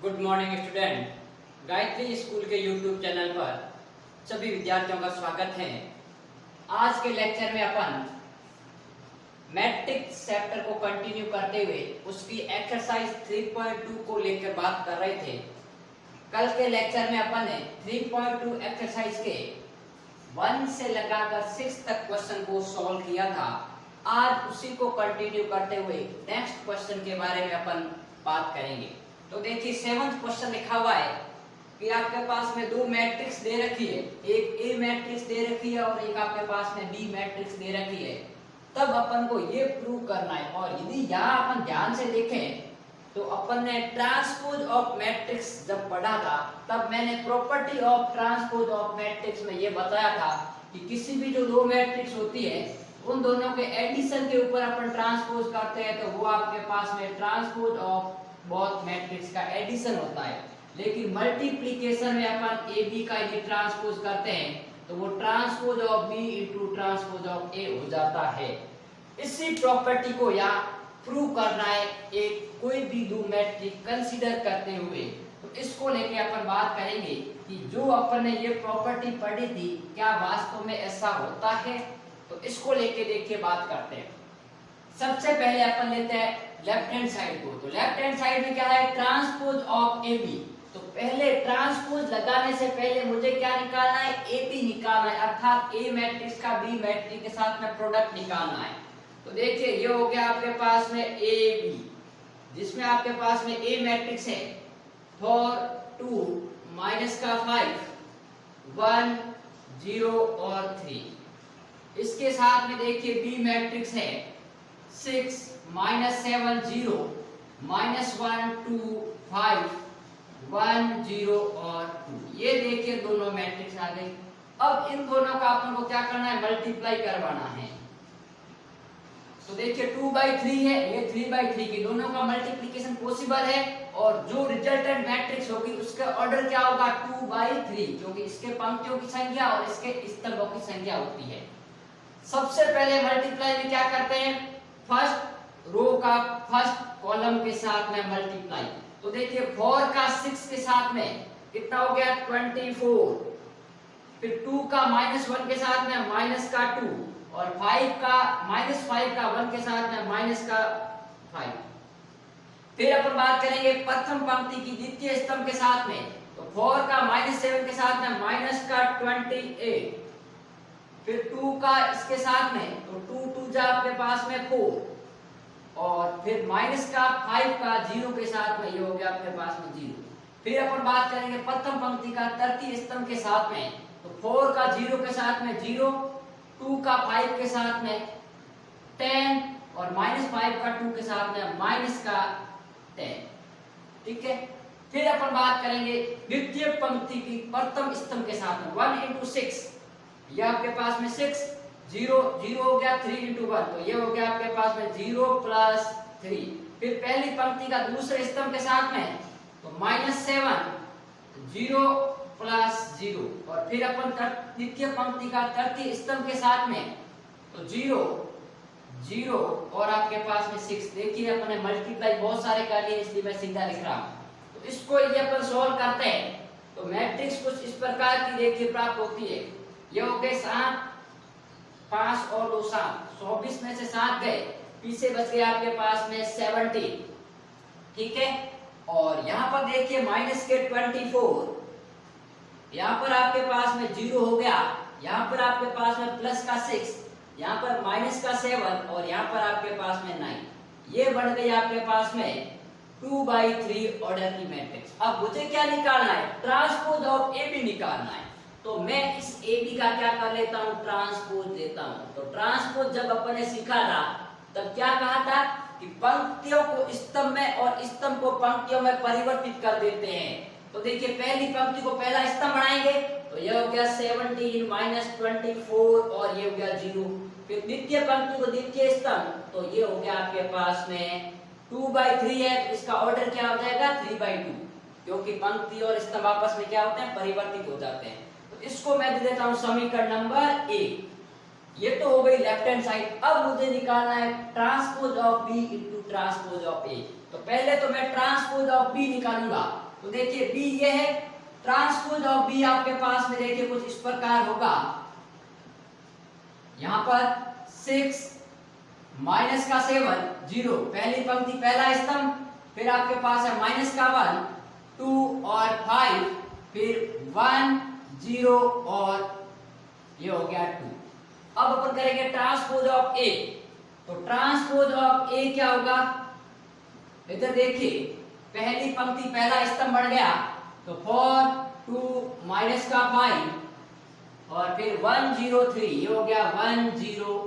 Good morning student. Gayatri school के YouTube channel पर सभी विद्यार्थियों का स्वागत है। आज के लेक्चर में अपन मैट्रिक्स चैप्टर को कंटिन्यू करते हुए उसकी एक्सरसाइज 3.2 को लेकर बात कर रहे थे। कल के लेक्चर में अपन ने 3.2 एक्सरसाइज के 1 से लगाकर 6 तक क्वेश्चन को सॉल्व किया था। आज उसी को कंटिन्यू करते हुए नेक्स्ट क्वेश्चन के बारे में अपन बात करेंगे। तो देखिए 7th क्वेश्चन लिखा हुआ है कि आपके पास में दो मैट्रिक्स दे रखी है, एक ए मैट्रिक्स दे रखी है और एक आपके पास में बी मैट्रिक्स दे रखी है। तब अपन को ये प्रूव करना है। और यदि यहाँ अपन ध्यान से देखें तो अपन ने ट्रांसपोज ऑफ मैट्रिक्स जब पढ़ा था तब मैंने property of transpose of matrix में ये बताया था कि किसी भी जो दो मैट्रिक्स होती है उन दोनों के एडिशन के ऊपर अपन ट्रांसपोज करते हैं तो वो आपके पास में ट्रांसपोज ऑफ बोथ मैट्रिक्स का एडिशन होता है। लेकिन मल्टीप्लिकेशन में अपन ए बी का यदि ट्रांसपोज करते हैं तो वो transpose of B into transpose of A हो जाता है। इसी प्रॉपर्टी को यहाँ प्रूव करना है एक कोई भी दो मैट्रिक्स कंसीडर करते हुए। तो इसको लेके अपन बात करेंगे कि जो अपन ने ये प्रॉपर्टी पढ़ी थी क्या वास्तव में ऐसा होता है। तो इसको लेके देखिए बात करते हैं। सबसे पहले अपन लेते हैं लेफ्ट हैंड साइड को। तो लेफ्ट हैंड साइड में क्या है, ट्रांसपोज ऑफ ए बी। तो पहले ट्रांसपोज लगाने से पहले मुझे क्या निकालना है, ए बी निकालना है, अर्थात ए मैट्रिक्स का बी मैट्रिक्स के साथ में प्रोडक्ट निकालना है। तो देखिए ये हो गया आपके पास में ए बी, जिसमें आपके पास में ए मैट्रिक्स है 4 2 माइनस का 5 1 0 और 3। इसके साथ में देखिए बी मैट्रिक्स है 6 -7 0 -1 2 5 1 0 और 2। ये देखिए दोनों मैट्रिक्स आ गई। अब इन दोनों का अपन को क्या करना है, मल्टीप्लाई करवाना है। तो देखिए 2/3 है, ये 3/3 की दोनों का मल्टीप्लिकेशन पॉसिबल है। और जो रिजल्टेंट मैट्रिक्स होगी उसका ऑर्डर क्या होगा, 2/3, क्योंकि इसके पंक्तियों की संख्या और इसके स्तंभों की संख्या होती है। सबसे पहले मल्टीप्लाई में क्या करते हैं, फर्स्ट रो का फर्स्ट कॉलम के साथ में मल्टीप्लाई। तो देखिए 4 का 6 के साथ में कितना हो गया 24, फिर 2 का -1 के साथ में माइनस का 2 और 5 का -5 का 1 के साथ में माइनस का 5। फिर अपन बात करेंगे प्रथम पंक्ति की द्वितीय स्तंभ के साथ में। तो 4 का -7 के साथ में माइनस का 28, फिर 2 का इसके साथ में तो 2 2 जा आपके पास में 4 और फिर माइनस का 5 का 0 के साथ में ये हो गया आपके पास में 0। फिर अपन बात करेंगे प्रथम पंक्ति का तृतीय स्तंभ के साथ में। तो 4 का 0 के साथ में 0, 2 का 5 के साथ में 10 और -5 का 2 के साथ में माइनस का 10। ठीक है। फिर अपन बात करेंगे द्वितीय पंक्ति की प्रथम स्तंभ के साथ में 1 × 6, ये आपके पास में 6 0 0 हो गया 3 × 1, तो ये हो गया आपके पास में 0 + 3। फिर पहली पंक्ति का दूसरे स्तंभ के साथ में तो -7 0 + 0 और फिर अपन द्वितीय पंक्ति का तृतीय स्तंभ के साथ में तो 0 0 और आपके पास में 6। देखिए अपन ने मल्टीप्लाई बहुत सारे कर लिए इसलिए मैं सीधा लिख रहा हूं। तो इसको यदि अपन सॉल्व करते हैं तो मैट्रिक्स कुछ इस प्रकार की देखिए प्राप्त होती है। ये हो गए 7 5 और 2 7, 24 में से 7 गए, पीछे बच गया आपके पास में 17। ठीक है। और यहाँ पर देखिए माइनस के 24, यहाँ पर आपके पास में 0 हो गया, यहाँ पर आपके पास में प्लस का 6, यहाँ पर माइनस का 7 और यहाँ पर आपके पास में 9। ये बन गई आपके पास में 2/3 ऑर्डर की मैट्रिक्स। अब मुझे क्या निकालना है, ट्रांसपोज ऑफ ए बी निकालना है। तो मैं इस ए बी का क्या कर लेता हूँ, ट्रांसपोज देता हूँ। तो ट्रांसपोज जब अपन ने सीखा था तब क्या कहा था कि पंक्तियों को स्तंभ में और स्तंभ को पंक्तियों में परिवर्तित कर देते हैं। तो देखिए पहली पंक्ति को पहला स्तंभ बनाएंगे तो यह हो गया 17 -24 और ये हो गया 0। फिर द्वितीय पंक्ति को द्वितीय स्तंभ तो ये हो गया आपके पास में 2/3 है, तो इसका ऑर्डर क्या हो जाएगा 3/2, क्योंकि पंक्ति और स्तंभ आपस में क्या होते हैं, परिवर्तित हो जाते हैं। तो इसको मैं दे देता हूं समीकरण नंबर 1। ये तो हो गई लेफ्ट हैंड साइड। अब मुझे निकालना है transpose of B into transpose of A. तो पहले तो मैं ट्रांसपोज ऑफ बी निकालूंगा। तो देखिए बी ये है, ट्रांसपोज ऑफ बी आपके पास में देखिए कुछ इस प्रकार होगा। यहां पर 6 माइनस का 7 0, पहली पंक्ति पहला स्तंभ, फिर आपके पास है माइनस का 1 2 और 5, फिर 1 0 और ये हो गया 2। अब अपन करेंगे ट्रांसपोज ऑफ ए। तो ट्रांसपोज ऑफ ए क्या होगा, इधर देखिए पहली पंक्ति पहला स्तंभ बन गया, तो 4 2 माइनस का 5 और फिर 1 0 3, ये हो गया 1 0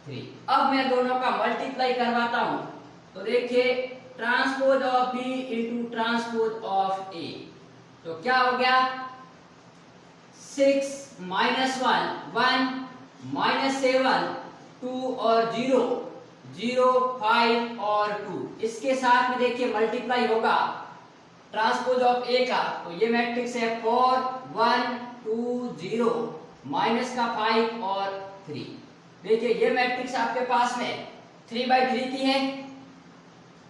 3। अब मैं दोनों का मल्टीप्लाई करवाता हूं, तो देखिए transpose of B into transpose of A, तो क्या हो गया 6 माइनस 1 1 माइनस 7 2 और 0 0 5 और 2, इसके साथ में देखिए मल्टीप्लाई होगा ट्रांसपोज ऑफ ए का, तो ये मैट्रिक्स है 4 1 2 0 माइनस का 5 और 3। देखिए ये मैट्रिक्स आपके पास में 3/3 की है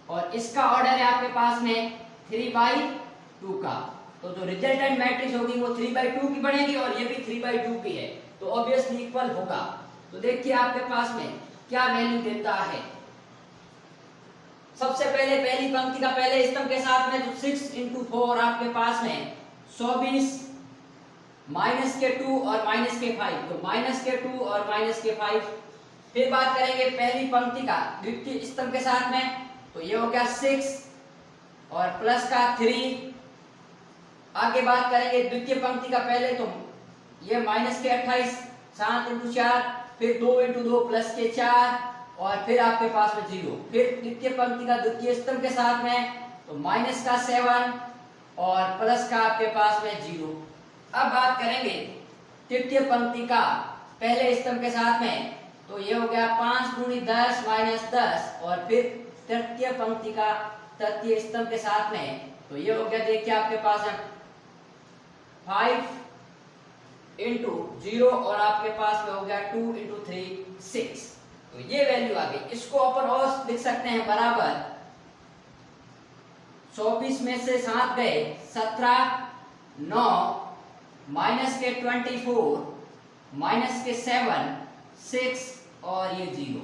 और इसका ऑर्डर है आपके पास में 3/2 का, तो जो रिजल्टेंट मैट्रिक्स होगी वो 3/2 की बनेगी और ये भी 3/2 की है, तो ऑब्वियसली इक्वल होगा। तो देखिए आपके पास में क्या वैल्यू देता है। सबसे पहले पहली पंक्ति का पहले स्तंभ के साथ में तो 6 इंटू 4 आपके पास में 24 माइनस के 2 और माइनस के 5, तो माइनस के 2 और माइनस के 5। फिर बात करेंगे पहली पंक्ति का द्वितीय स्तंभ के साथ में, तो ये हो गया 6 और प्लस का 3। आगे बात करेंगे द्वितीय पंक्ति का पहले, तो ये माइनस के 28 7 इंटू 4, फिर 2 इंटू 2 प्लस के 4 और फिर आपके पास में 0। फिर द्वितीय पंक्ति का द्वितीय स्तंभ के साथ में तो माइनस का 7 और प्लस का आपके पास में 0। अब बात करेंगे तृतीय पंक्ति का पहले स्तंभ के साथ में, तो ये हो गया 5 गुणी 10 माइनस 10 और फिर तृतीय पंक्ति का तृतीय स्तंभ के साथ में, तो ये हो गया देखिए आपके पास है 5 इंटू 0 और आपके पास में हो गया 2 इंटू 3 6, तो ये वैल्यू आ गई। इसको अपन और लिख सकते हैं बराबर 24 में से 7 गए 17 9 माइनस के 24 माइनस के 7 6 और ये 0,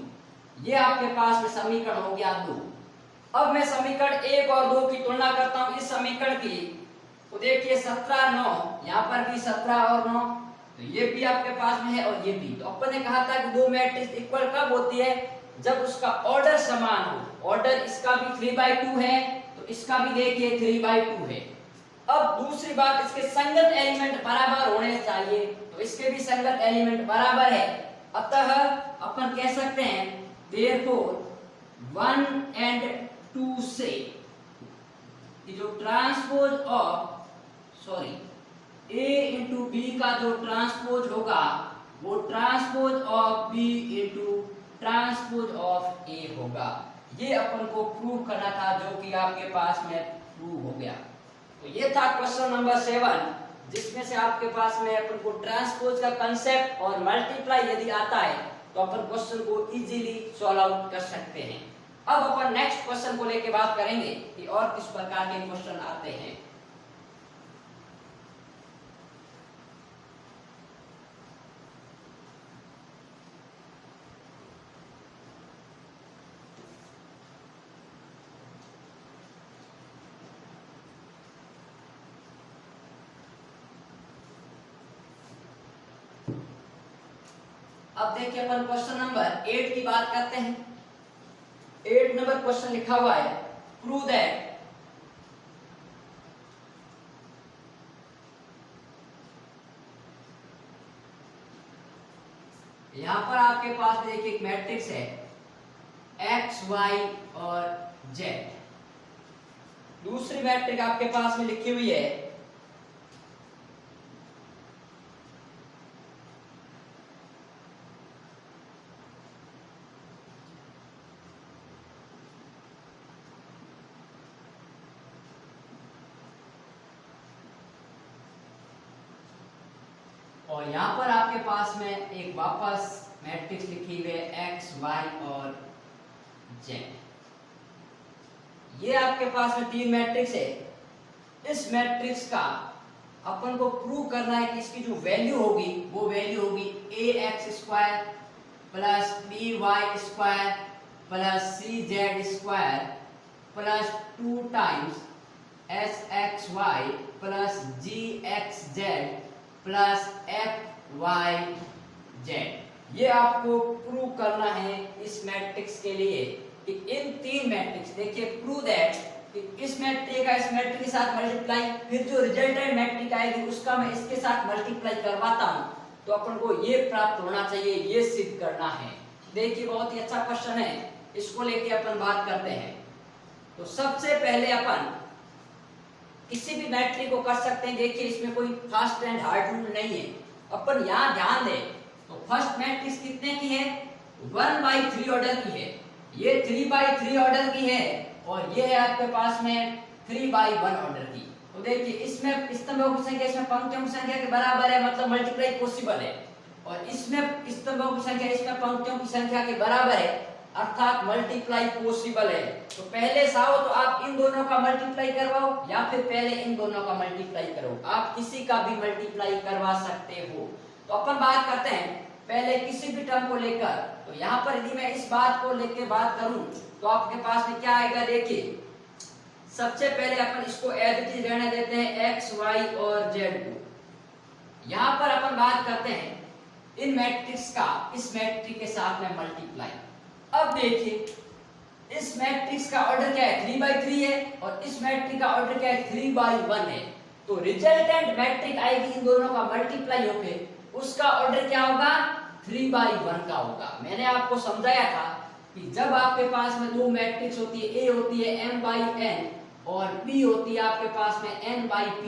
ये आपके पास में समीकरण हो गया 2। अब मैं समीकरण 1 और 2 की तुलना करता हूं इस समीकरण की, तो देखिए 17 9, यहाँ पर भी 17 और 9, तो ये भी आपके पास में है और ये भी। तो अपन ने कहा था कि दो मैट्रिक्स इक्वल कब होती है, जब उसका ऑर्डर समान हो। ऑर्डर इसका भी 3/2 है तो इसका भी देखिए 3/2 है। अब दूसरी बात, इसके संगत एलिमेंट बराबर होने चाहिए, तो इसके भी संगत एलिमेंट बराबर है। अतः अपन कह सकते हैं therefore 1 and 2 से कि जो transpose of A into B का जो ट्रांसपोज होगा वो transpose of B into transpose of A होगा। ये अपन को प्रूव करना था, जो कि आपके पास में प्रूव हो गया। तो ये था क्वेश्चन नंबर 7, जिसमें से आपके पास में अपन को ट्रांसपोज का कंसेप्ट और मल्टीप्लाई यदि आता है तो अपन क्वेश्चन को इजीली सॉल्व आउट कर सकते हैं। अब अपन नेक्स्ट क्वेश्चन को लेके बात करेंगे कि और किस प्रकार के क्वेश्चन आते हैं। अब देखिए अपन क्वेश्चन नंबर 8 की बात करते हैं। 8 नंबर क्वेश्चन लिखा हुआ है, प्रूव दैट यहां पर आपके पास देखिए एक मैट्रिक्स है x y और z। दूसरी मैट्रिक्स आपके पास में लिखी हुई है और यहाँ पर आपके पास में एक वापस मैट्रिक्स लिखी हुई है x, y और z। ये आपके पास में तीन मैट्रिक्स है। इस मैट्रिक्स का अपन को प्रूव करना है कि इसकी जो वैल्यू होगी वो वैल्यू होगी ax square plus by square plus cz square plus 2 times sxy plus gxz plus fyz। ये आपको प्रूव करना है इस मैट्रिक्स के लिए कि इन तीन मैट्रिक्स, देखिए प्रूव दैट कि इस मैट्रिक्स का इस मैट्रिक्स के साथ मल्टीप्लाई, फिर जो रिजल्टेंट मैट्रिक्स आएगी उसका मैं इसके साथ मल्टीप्लाई करवाता हूं, तो अपन को ये प्राप्त होना चाहिए, ये सिद्ध करना है। देखिए बहुत ही अच्छा क्वेश्चन है, इसको लेके अपन बात करते हैं। तो सबसे पहले अपन किसी भी मैट्रिक्स को कर सकते हैं। देखिए इसमें कोई फास्ट एंड हार्ड रूल नहीं है। अपन यहाँ ध्यान दें तो फर्स्ट मैट्रिक्स कितने की है, 1/3 ऑर्डर की है, ये 3/3 ऑर्डर की है और ये है आपके पास में 3/1 ऑर्डर की। तो देखिए इसमें स्तंभों की संख्या इसमें पंक्तियों की संख्या के बराबर है, मतलब मल्टीप्लाई पॉसिबल है, और इसमें स्तंभों की संख्या इसमें पंक्तियों की संख्या के बराबर है, अर्थात मल्टीप्लाई पॉसिबल है। तो पहले चाहो तो आप इन दोनों का मल्टीप्लाई करवाओ या फिर पहले इन दोनों का मल्टीप्लाई करो, आप किसी का भी मल्टीप्लाई करवा सकते हो। तो अपन बात करते हैं पहले किसी भी टर्म को लेकर। तो यहाँ पर यदि मैं इस बात को लेकर बात करूं तो आपके पास में क्या आएगा, देखिए सबसे पहले अपन इसको एज इट इज रहने देते हैं x, y और z को। यहाँ पर अपन बात करते हैं इन मैट्रिक्स का इस मैट्रिक्स के साथ में मल्टीप्लाई। अब देखिए इस मैट्रिक्स का ऑर्डर क्या है, 3/3 है, और इस मैट्रिक्स का ऑर्डर क्या है, 3/1 है। तो रिजल्टेंट मैट्रिक्स आएगी इन दोनों का मल्टीप्लाई होके, उसका ऑर्डर क्या होगा, 3/1 का होगा। मैंने आपको समझाया था कि जब आपके पास में दो मैट्रिक्स होती है, A होती है m/n और B होती है आपके पास में n/p,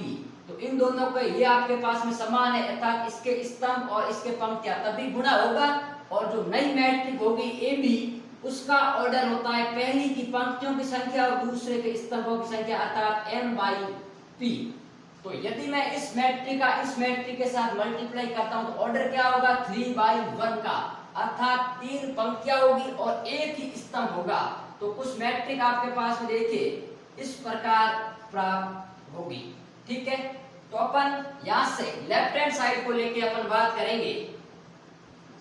तो इन दोनों का ये आपके पास में समान है, अर्थात इसके स्तंभ और इसके पंक्तियां तभी गुणा होगा, और जो नई मैट्रिक्स होगी AB उसका ऑर्डर होता है पहली की पंक्तियों की संख्या और दूसरे के स्तंभों की संख्या, अर्थात n/p। तो यदि मैं इस मैट्रिक्स का इस मैट्रिक्स के साथ मल्टीप्लाई करता हूं तो ऑर्डर क्या होगा, 3/1 का, अर्थात 3 पंक्तियां होगी और एक ही स्तंभ होगा। तो कुछ मैट्रिक्स आपके पास में देखिए इस प्रकार प्राप्त होगी। ठीक है, तो अपन यहां से लेफ्ट हैंड साइड को लेके अपन बात करेंगे।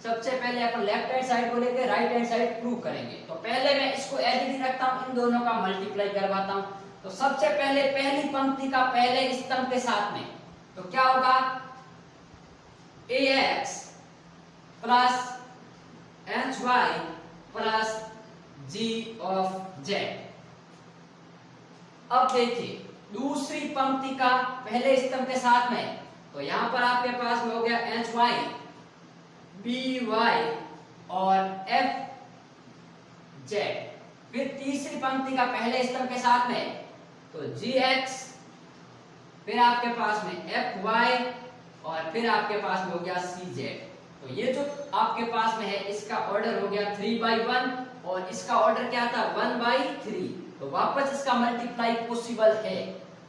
सबसे पहले अपन लेफ्ट हैंड साइड को लेके राइट हैंड साइड प्रूव करेंगे। तो पहले मैं इसको एज इट इज रखता हूं, इन दोनों का मल्टीप्लाई करवाता हूं। तो सबसे पहले पहली पंक्ति का पहले स्तंभ के साथ में तो क्या होगा, ax plus hy plus g of z। अब देखिए दूसरी पंक्ति का पहले स्तंभ के साथ में, तो यहां पर आपके पास में हो गया hy, by और fz। फिर तीसरी पंक्ति का पहले स्तंभ के साथ में तो gx, फिर आपके पास में fy और फिर आपके पास में हो गया cz। तो ये जो आपके पास में है इसका ऑर्डर हो गया 3/1 और इसका ऑर्डर क्या था, 1/3। तो वापस इसका मल्टीप्लाई पॉसिबल है।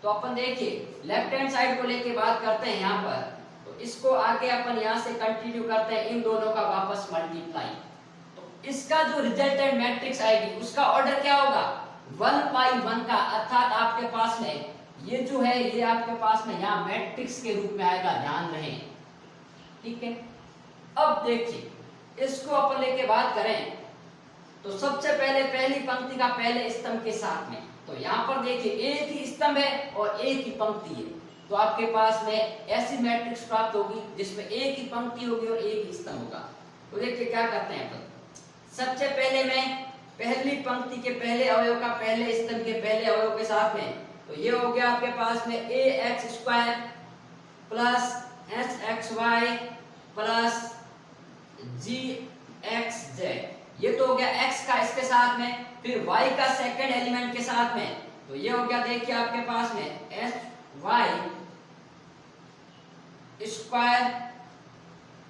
तो अपन देखिए लेफ्ट हैंड साइड को लेके बात करते हैं यहाँ पर, तो इसको आगे अपन यहाँ से कंटिन्यू करते हैं, इन दोनों का वापस मल्टीप्लाई। तो इसका जो रिजल्टेंट मैट्रिक्स आएगी उसका ऑर्डर क्या होगा, 1/1 का, अर्थात आपके पास में ये जो है ये आपके पास में यहाँ मैट्रिक्स के रूप में आएगा, ध्यान रहे। ठीक है, अब देखिए इसको अपन लेके बात करें तो सबसे पहले पहली पंक्ति का पहले स्तंभ के साथ में, तो यहाँ पर देखिए एक ही स्तंभ है और एक ही पंक्ति है, तो आपके पास में ऐसी मैट्रिक्स प्राप्त होगी जिसमें एक ही पंक्ति होगी और एक ही स्तंभ होगा। तो देखिए क्या करते हैं अपन, सबसे पहले मैं पहली पंक्ति के पहले अवयव का पहले स्तंभ के पहले अवयव के साथ में, तो ये हो गया आपके पास में ax square plus sxy plus gxz, ये तो हो गया x का इसके साथ में। फिर y का सेकंड एलिमेंट के साथ में, तो ये हो गया देखिए आपके पास में sy स्क्वायर,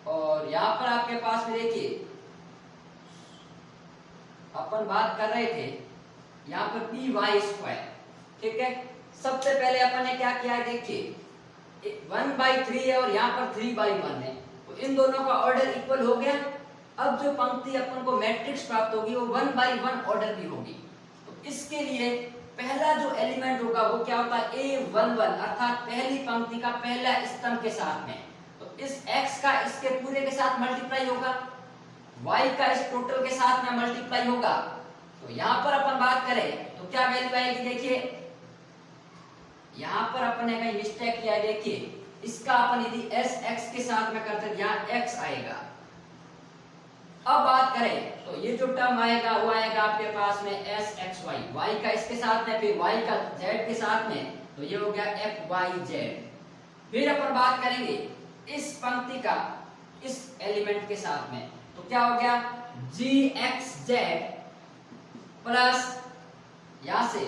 और यहां पर आपके पास में देखिए अपन बात कर रहे थे यहाँ पर py स्क्वायर। ठीक है, सबसे पहले अपन ने क्या किया है, देखिए 1/3 है और यहाँ पर 3/1 है, तो इन दोनों का ऑर्डर इक्वल हो गया। अब जो पंक्ति अपन को मैट्रिक्स प्राप्त होगी वो 1/1 ऑर्डर की होगी। तो इसके लिए पहला जो एलिमेंट होगा वो क्या होता है A11 अर्थात पहली पंक्ति का पहला स्तंभ के साथ में। तो इस x का इसके पूरे के साथ मल्टीप्लाई होगा, y का इस टोटल के साथ में मल्टीप्लाई होगा। तो यहाँ पर अपन बात करें तो क्या वैल्यू आएगी, देखिए यहाँ पर अपन ने कहीं मिस्टेक किया है, देखिए इसका अपन यदि s x के साथ में करते हैं यहाँ x आएगा। अब बात करें तो ये जो टर्म आएगा वो आएगा आपके पास में एस एक्स वाई, वाई का इसके साथ में फिर वाई का जेड के साथ में, तो ये हो गया एफ वाई जेड। फिर अपन बात करेंगे इस पंक्ति का इस एलिमेंट के साथ में, तो क्या हो गया जी एक्स जेड प्लस यहां से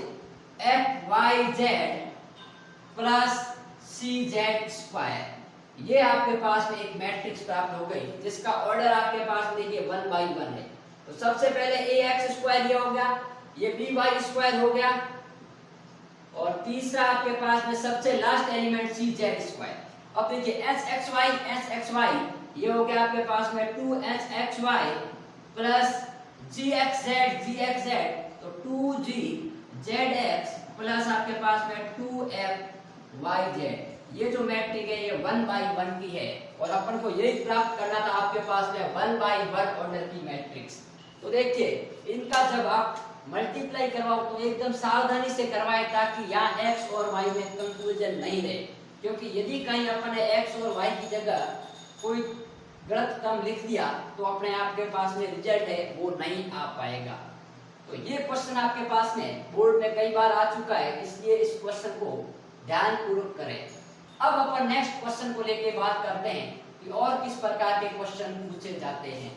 एफ वाई जेड प्लस सी जेड स्क्वायर। ये आपके पास में एक मैट्रिक्स प्राप्त हो गई जिसका ऑर्डर आपके पास देखिए 1 by 1 है। तो सबसे पहले ए एक्स स्क्वायर ये हो गया, ये बी वाई स्क्वायर हो गया, और तीसरा आपके पास में सबसे लास्ट एलिमेंट सी जेड स्क्वायर। अब देखिए एस एक्स वाई ये हो गया आपके पास में 2x(xy) प्लस gx(z) तो 2g(zx) प्लस आपके पास में 2f(y)z। ये जो मैट्रिक है ये 1 by 1 की है और अपन को यही प्राप्त करना था आपके पास में 1 by 1 ऑर्डर की मैट्रिक्स। तो देखिए इनका जब आप मल्टीप्लाई करवाओ तो एकदम सावधानी से करवाएं ताकि यहाँ x और y में कंफ्यूजन नहीं रहे, क्योंकि यदि कहीं अपन ने x और y की जगह कोई गलत टर्म लिख दिया तो अपने आपके पास में रिजल्ट है वो नहीं आ पाएगा। तो ये क्वेश्चन आपके पास में बोर्ड में कई बार आ चुका है, इसलिए इस क्वेश्चन को ध्यान पूर्वक करें। अब अपन नेक्स्ट क्वेश्चन को लेके बात करते हैं कि और किस प्रकार के क्वेश्चन पूछे जाते हैं।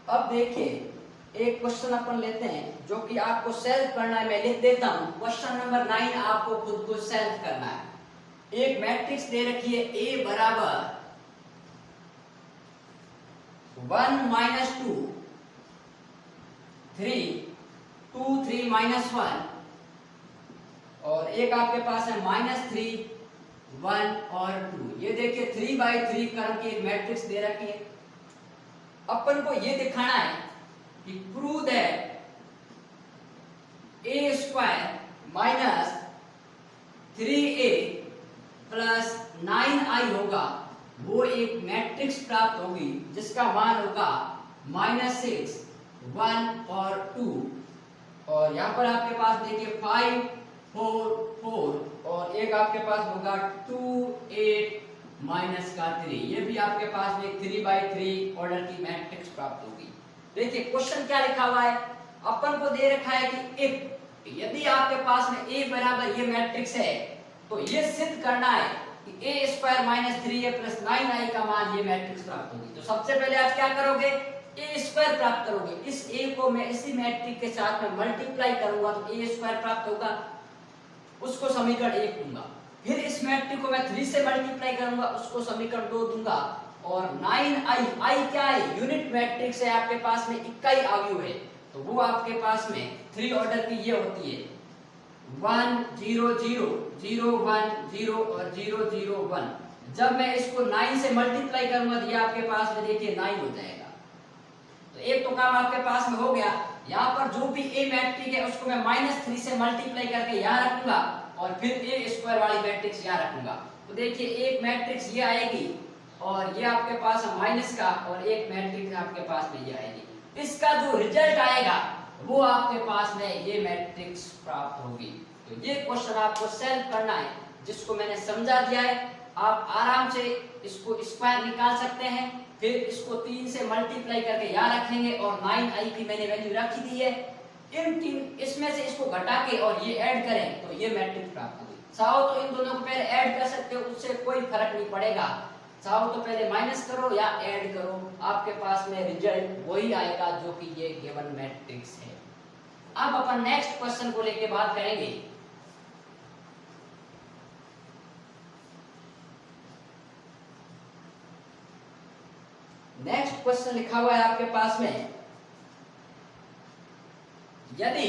अब देखिए एक क्वेश्चन अपन लेते हैं जो कि आपको सेल्फ करना है, मैं लिख देता हूं। क्वेश्चन नंबर 9 आपको खुद को सेल्फ करना है। एक मैट्रिक्स दे रखी है A बराबर 1 minus 2 3 2 3 minus 1 और एक आपके पास है -3 1 और 2। ये देखिए 3 by 3 क्रम की एक मैट्रिक्स दे रखी है। अपन को ये दिखाना है कि prove that a square minus 3a plus 9i होगा वो एक मैट्रिक्स प्राप्त होगी जिसका मान होगा -6 1 और 2। और यहाँ पर आपके पास देखिए 5 4 4 और एक आपके पास होगा 2 8 -3। ये भी आपके पास में 3 by 3 ऑर्डर की मैट्रिक्स प्राप्त होगी। देखिए क्वेश्चन क्या लिखा हुआ है, अपन को दे रखा है कि इफ यदि आपके पास में a बराबर ये मैट्रिक्स है तो ये सिद्ध करना है कि a square minus 3a plus 9i का मान ये मैट्रिक्स प्राप्त होगी। तो सबसे पहले आप क्या करोगे, a स्क्वायर प्राप्त करोगे। इस a को मैं इसी मैट्रिक्स के साथ में मल्टीप्लाई करूंगा तो a स्क्वायर प्राप्त होगा, उसको समीकरण 1 दूंगा। फिर इस मैट्रिक्स को मैं 3 से मल्टीप्लाई करूंगा, उसको समीकरण 2 दूंगा। और 9i i क्या है, यूनिट मैट्रिक्स है, आपके पास में इकाई आव्यूह है, तो वो आपके पास में 3 ऑर्डर की ये होती है 1 0 0 0 1 0 और 0 0 1। जब मैं इसको 9 से मल्टीप्लाई करूंगा तो ये आपके पास में देखिए 9 हो जाएगा। तो एक तो काम आपके पास में हो गया। यहाँ पर जो भी a मैट्रिक्स है उसको मैं -3 से मल्टीप्लाई करके यहाँ रखूंगा और फिर a स्क्वायर वाली मैट्रिक्स यहाँ रखूंगा। तो देखिए एक मैट्रिक्स ये आएगी और ये आपके पास है माइनस का, और एक मैट्रिक्स आपके पास में ये आएगी। इसका जो रिजल्ट आएगा वो आपके पास में ये मैट्रिक्स प्राप्त होगी। तो ये क्वेश्चन आपको सॉल्व करना है, जिसको मैंने समझा दिया है। आप आराम से इसको स्क्वायर निकाल सकते हैं, फिर इसको 3 से मल्टीप्लाई करके यहाँ रखेंगे और 9i की मैंने वैल्यू रखी दी है। इन तीन इसमें से इसको घटा के और ये ऐड करें तो ये मैट्रिक्स प्राप्त होगी। चाहो तो इन दोनों को पहले ऐड कर सकते हो, उससे कोई फर्क नहीं पड़ेगा। चाहो तो पहले माइनस करो या ऐड करो, आपके पास में रिजल्ट वही आएगा जो कि ये गिवन मैट्रिक्स है। अब अपन नेक्स्ट क्वेश्चन को लेके बात करेंगे। नेक्स्ट क्वेश्चन लिखा हुआ है आपके पास में, यदि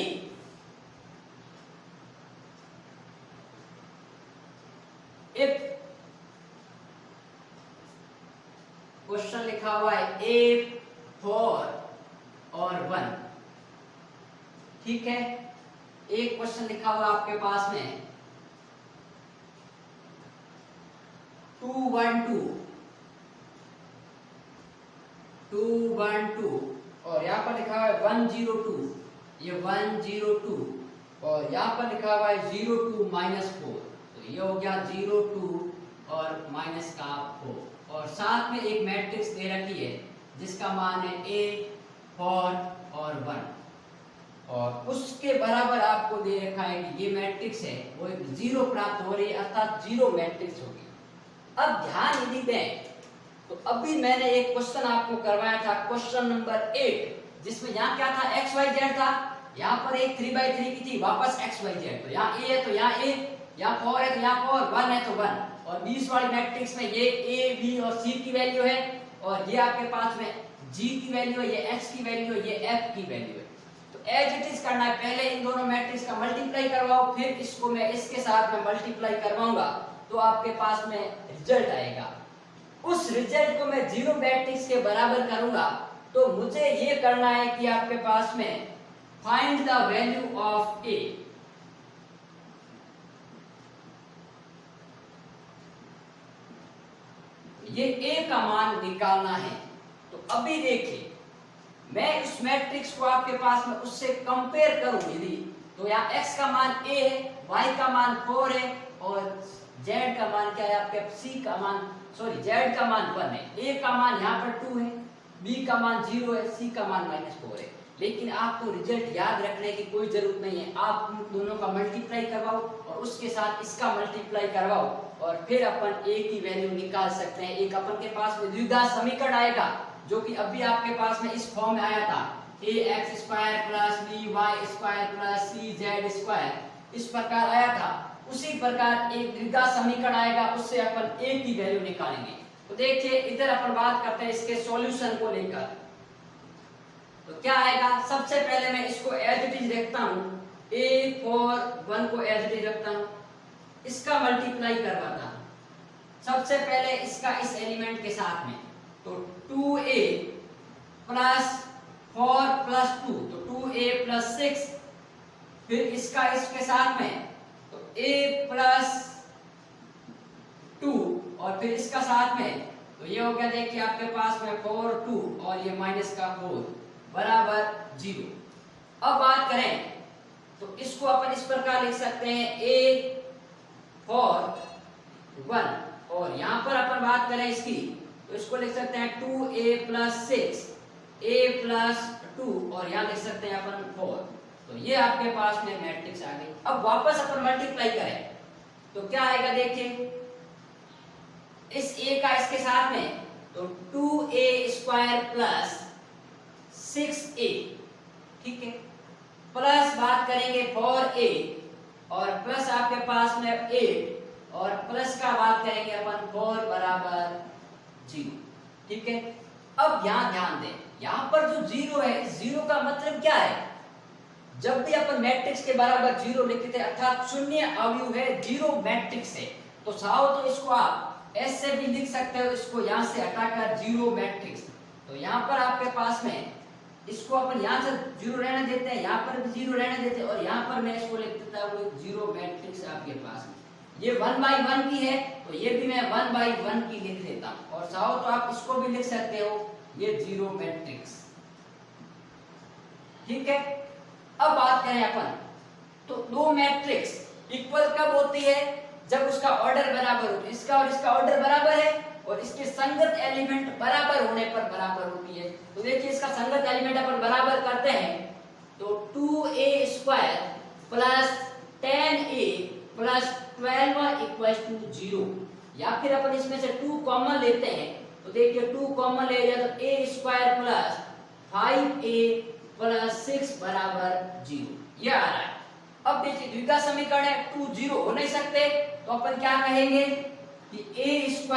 इफ क्वेश्चन लिखा हुआ है ए 4 और 1, ठीक है। एक क्वेश्चन लिखा हुआ आपके पास में 2 1 2 2 1 2 और यहाँ पर लिखा हुआ है 1 0 2, ये 1 0 2 और यहाँ पर लिखा हुआ है 0 2 -4, तो ये हो गया 0 2 और माइनस का 4 और साथ में एक मैट्रिक्स दे रखी है जिसका मान है a 4 और 1 और उसके बराबर आपको दे रखा है कि ये मैट्रिक्स है वो एक जीरो प्राप्त हो रही है, अर्थात जीरो मैट्रिक्स होगी। अब ध्यान यदि दें तो अभी मैंने एक क्वेश्चन आपको करवाया था, क्वेश्चन नंबर 8, जिसमें यहाँ क्या था, एक्स वाई जेड था। यहाँ पर एक 3/3 की थी, वापस एक्स वाई जेड, तो यहाँ ए है तो यहाँ ए, यहाँ 4 है तो यहाँ 4, 1 है तो 1 और 20 वाली मैट्रिक्स में ये ए बी और सी की वैल्यू है और ये आपके पास में जी की वैल्यू है, ये एक्स की वैल्यू है, ये एफ की वैल्यू है। तो एज इट इज करना है, पहले इन दोनों मैट्रिक्स का मल्टीप्लाई करवाओ, फिर इसको मैं इसके साथ में मल्टीप्लाई करवाऊंगा तो आपके पास में रिजल्ट आएगा। उस रिजल्ट को मैं जीरो मैट्रिक्स के बराबर करूंगा तो मुझे ये करना है कि आपके पास में फाइंड द वैल्यू ऑफ ए। ये a का मान निकालना है। तो अभी देखिए मैं उस मैट्रिक्स को आपके पास में उससे कंपेयर करूं यदि, तो यहाँ x का मान a है, y का मान 4 है और z का मान क्या है आपके, z का मान 1 है, a का मान यहाँ पर 2 है, b का मान 0 है, c का मान -4 है। लेकिन आपको रिजल्ट याद रखने की कोई जरूरत नहीं है, आप दोनों का मल्टीप्लाई करवाओ और उसके साथ इसका मल्टीप्लाई करवाओ और फिर अपन a की वैल्यू निकाल सकते हैं। एक अपन के पास में द्विघात समीकरण आएगा जो कि अभी आपके पास में इस फॉर्म में आया था, ax² + by² + cz², इस प्रकार आया था। उसी प्रकार एक द्विघात समीकरण आएगा, उससे अपन a की वैल्यू निकालेंगे। तो देखिए इधर अपन बात करते हैं इसके सॉल्यूशन को लेकर। तो क्या आएगा, सबसे पहले मैं इसको एज इट इज रखता हूं, a 4 1 को एज इट इज रखता हूं, इसका मल्टीप्लाई करवाता हूं। सबसे पहले इसका इस एलिमेंट के साथ में, तो 2a + 4 + 2, तो 2a + 6, फिर इसका इसके साथ में तो a + 2 और फिर इसका साथ में, तो ये हो गया देखिए आपके पास में 4 2 और ये -4 बराबर 0। अब बात करें तो इसको अपन इस प्रकार लिख सकते हैं a 4 1 और यहां पर अपन बात करें इसकी तो इसको लिख सकते हैं 2a + 6 a + 2 और यहां लिख सकते हैं अपन 4। तो ये आपके पास में मैट्रिक्स आ गई। अब वापस अपन मल्टीप्लाई करें तो क्या आएगा देखिए, इस a का इसके साथ में तो 2a² + 6a, ठीक है, प्लस बात करेंगे 4a और प्लस आपके पास में 8 और प्लस का बात करेंगे अपन 4 बराबर 0, ठीक है। अब यहां ध्यान दें, यहां पर जो 0 है, 0 का मतलब क्या है, जब भी अपन मैट्रिक्स के बराबर 0 लिखते हैं अर्थात शून्य अवयव है, 0 मैट्रिक्स है, तो चाहो तो इसको आप ऐसे भी लिख सकते हो, इसको यहां से हटाकर 0 मैट्रिक्स। तो यहां पर आपके पास में इसको अपन यहां से 0 रहने देते हैं, यहां पर भी 0 रहने देते हैं और यहां पर मैं इसको लिख देता हूं 0 मैट्रिक्स आपके पास में। ये 1/1 की है तो ये भी मैं 1/1 की लिख देता हूं और चाहो तो आप इसको भी लिख सकते हो, ये 0 मैट्रिक्स, ठीक है। अब बात करें अपन तो दो मैट्रिक्स इक्वल कब होती है, जब उसका ऑर्डर बराबर हो, इसका और इसका ऑर्डर बराबर है और इसके संगत एलिमेंट बराबर होने पर बराबर होती है। तो देखिए इसका संगत एलिमेंट अपन बराबर करते हैं तो 2a² + 10a + 12 = 0, या फिर अपन इसमें से 2 कॉमन लेते हैं तो देखिए 2 कॉमन ले लिया तो a² + 5a + 6 बराबर 0, ये आ रहा है। अब देखिए द्विघात समीकरण है, 2 0 हो नहीं सकते तो अपन क्या कहेंगे कि a² +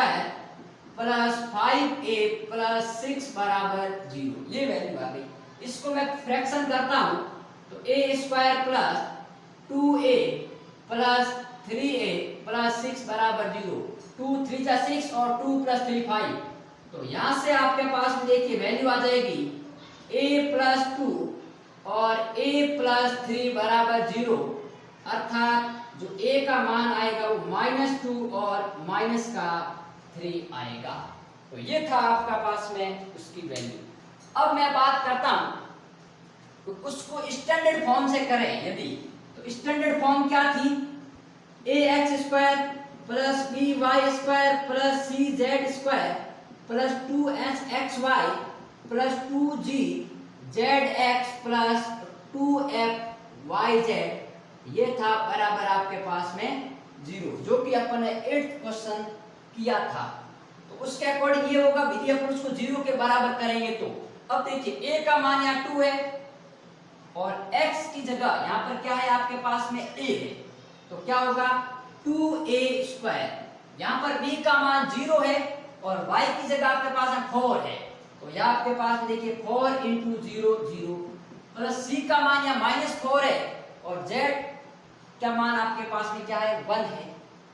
5a + 6 बराबर 0, ये वैल्यू आ गई। इसको मैं फ्रैक्शन करता हूं तो a² + 2a + 3a प्लस 6 बराबर 0, 2 3 जा 6 और 2 प्लस 3 5। तो यहां से आपके पास में देखिए वैल्यू आ जाएगी a प्लस 2 और a प्लस 3 बराबर 0, अर्थात जो a का मान आएगा वो -2 और माइनस का 3 आएगा। तो ये था आपका पास में उसकी वैल्यू। अब मैं बात करता हूं तो उसको स्टैंडर्ड फॉर्म से करें यदि, तो स्टैंडर्ड फॉर्म क्या थी, ax² plus by² plus cz² plus 2hxy plus 2gzx plus 2fyz, ये था बराबर आपके पास में 0, जो कि अपन ने 8th क्वेश्चन किया था। तो उसके अकॉर्डिंग ये होगा, यदि अपन उसको 0 के बराबर करेंगे तो अब देखिए a का मान यहाँ 2 है और x की जगह यहाँ पर क्या है आपके पास में a है, तो क्या होगा 2a²। यहाँ पर b का मान 0 है और y की जगह आपके पास में 4 है, तो यहाँ आपके पास में देखिए 4 × 0 0 प्लस c का मान यहाँ -4 है और z का मान आपके पास में क्या है 1 है,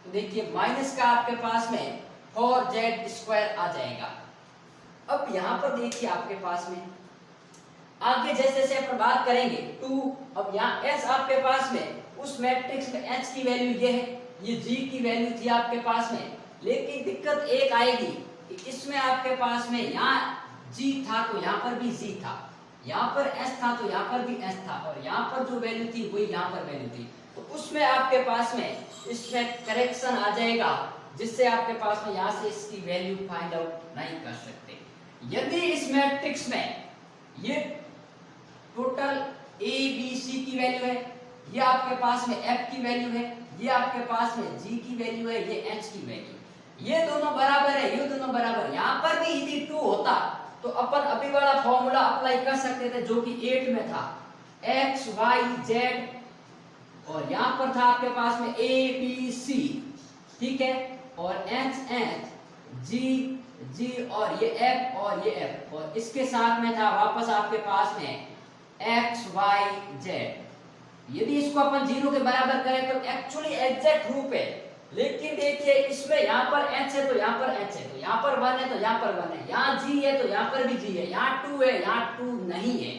तो देखिए माइनस का आपके पास में 4z² आ जाएगा। अब यहाँ पर देखिए आपके पास में आगे जैसे जैसे अपन बात करेंगे 2, अब यहाँ s आपके पास में उस मैट्रिक्स में h की वैल्यू ये है, ये g की वैल्यू थी आपके पास में, लेकिन दिक्कत एक आएगी कि इसमें आपके पास में यहाँ g था तो यहाँ पर भी g था, यहाँ पर s था तो यहाँ पर भी s था और यहाँ पर जो वैल्यू थी वही यहाँ पर वैल्यू थी, तो उसमें आपके पास में इसमें करेक्शन आ जाएगा, जिससे आपके पास में यहाँ से इसकी वैल्यू फाइंड आउट नहीं कर सकते। यदि इस मैट्रिक्स में ये टोटल a b c की वैल्यू है, ये आपके पास में f की वैल्यू है, ये आपके पास में g की वैल्यू है, ये h की वैल्यू, ये दोनों बराबर है, ये दोनों बराबर, यहाँ पर भी यदि 2 होता तो अपन अभी वाला फॉर्मूला अप्लाई कर सकते थे जो कि 8 में था, x y z और यहाँ पर था आपके पास में a b c, ठीक है, और h g g और ये f और ये f, और इसके साथ में था वापस आपके पास में x y z। यदि इसको अपन 0 के बराबर करें तो एक्चुअली एग्जैक्ट रूप है, लेकिन देखिए इसमें यहाँ पर h है तो यहाँ पर h है, तो यहाँ पर 1 है तो यहाँ पर 1 है, यहाँ g है तो यहाँ पर भी g है, यहाँ 2 है यहाँ 2 नहीं है।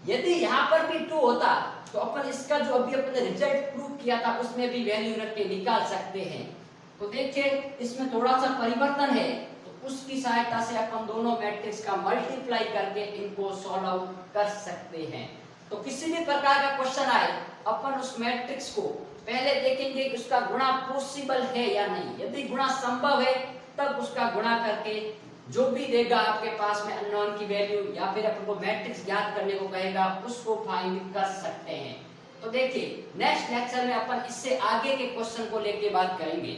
यदि यहाँ पर भी 2 होता तो अपन इसका जो अभी अपने रिजल्ट प्रूव किया था उसमें भी वैल्यू रख के निकाल सकते हैं। तो देखिए इसमें थोड़ा सा परिवर्तन है, तो उसकी सहायता से अपन दोनों मैट्रिक्स का मल्टीप्लाई करके इनको सॉल्व आउट कर सकते हैं। तो किसी भी प्रकार का क्वेश्चन आए अपन उस मैट्रिक्स को पहले देखेंगे कि उसका गुणा पॉसिबल है या नहीं, यदि गुणा संभव है तब उसका गुणा करके जो भी देगा आपके पास में अननोन की वैल्यू या फिर अपन को मैट्रिक्स ज्ञात करने को कहेगा उसको फाइंड कर सकते हैं। तो देखिए नेक्स्ट लेक्चर में अपन इससे आगे के क्वेश्चन को लेके बात करेंगे।